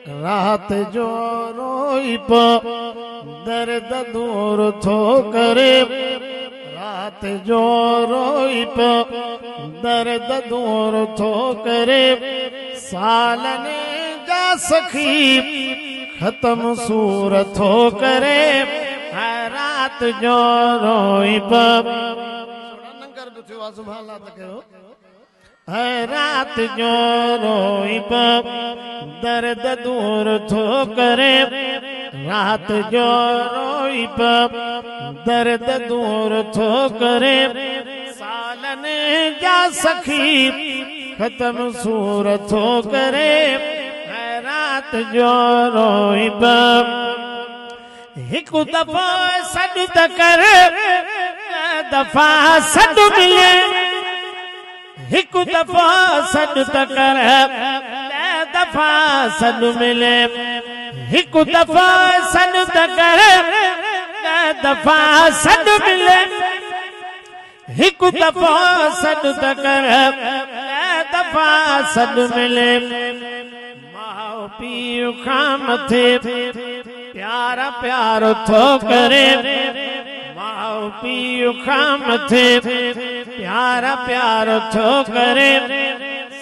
रात जो रोई प दर्द दूर थो करे। रात जो रोई प दर्द दूर थो करे। सालने जा सखी खत्म सूर थो करे। रात जो रोई प रात जो रोई प दर्द दूर थो करे। रात जो रोई प दर्द दूर थो करे। सालने जा सखी खत्म सूर थो करे। रात जो रोई प हिकु दफ़ा सॾु त कर दफ़ा सॾु मिले। हिकु दफ़ा सॾु त कर दफ़ा सॾु मिले। हिकु दफ़ा सॾु त कर दफ़ा सॾु मिले। हिकु दफ़ा सॾु त कर दफ़ा सॾु मिले। माउ पीउ खां मथे प्यार प्यार थो करे। माउ पीउ खां मथे प्यार प्यार थो करे।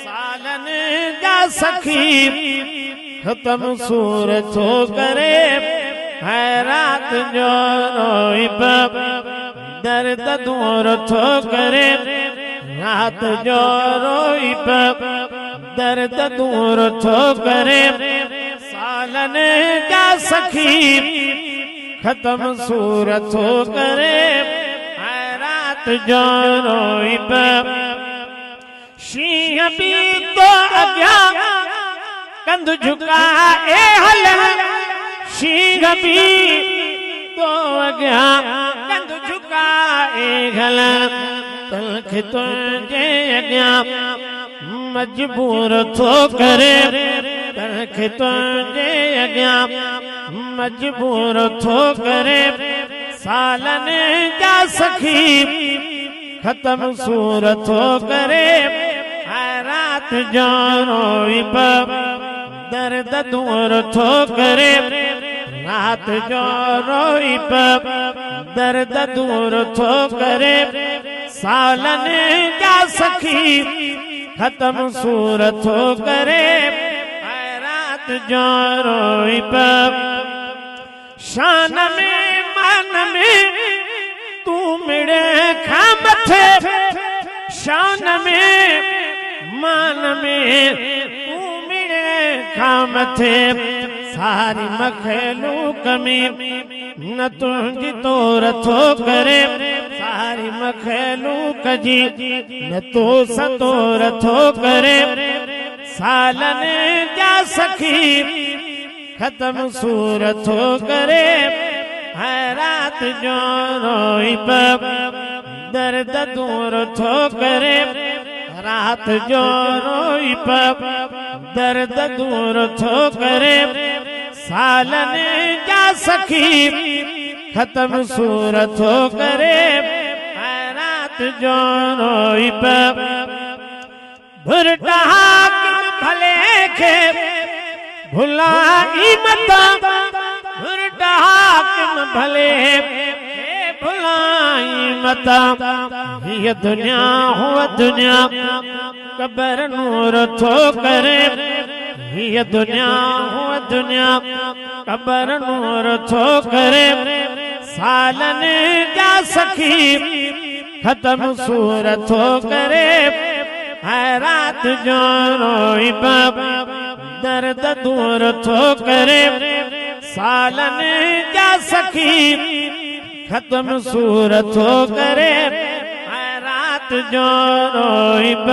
सालनि जा सखी खत्म सूर थो करे। रात जो रोई प दर्द दूर थो करे। रात जो रोई प दर्द दूर थो करे। सालनि जा सखी खत्म सूर थो करे। रात जो रोई प शींहं बि तो अॻियां कंध झुकाए हल। शींहं बि तो अॻियां कंध झुकाए हल। तलख तुंहिंजे अॻियां मजबूर थो करे। तलख तुंहिंजे अॻियां मजबूर थो करे। सालनि जा सखी खत्म सूर थो करे। रात जो रोई प दर्द दूर थो करे। रात जो रोई प दर्द दूर थो करे। सालनि जा सखी खत्म सूर थो करे। रात जो रोई प शान में मान में तू मिड़े खां मथे। शान में मान में तू मिड़े खां मथे। सारी मखलूक में न तुंहिंजी तोर थो करे। सारी मखलूक जी न तो सतोर थो करे। सालनि जा सखी खत्म सूर थो करे। रात जो रोई प दर्द दूर थो करे। रात जो रोई प दर्द दूर थो करे। सालनि जा सखी खत्म सूर थो करे। रात जो रोई प भुरटा भले खे भुलाई मता। भुरटा भले भुलाई मता। हीअ दुनिया हुअ दुनिया क़बर नूर थो करे। हीअ दुनिया हुअ दुनिया क़बर नूर थो करे। सालनि जा सखी खत्म सूर थो करे। रात जो रोई प दर्द दूर थो करे। सालनि जा सखी खत्म सूर थो करे। रात जो रोई प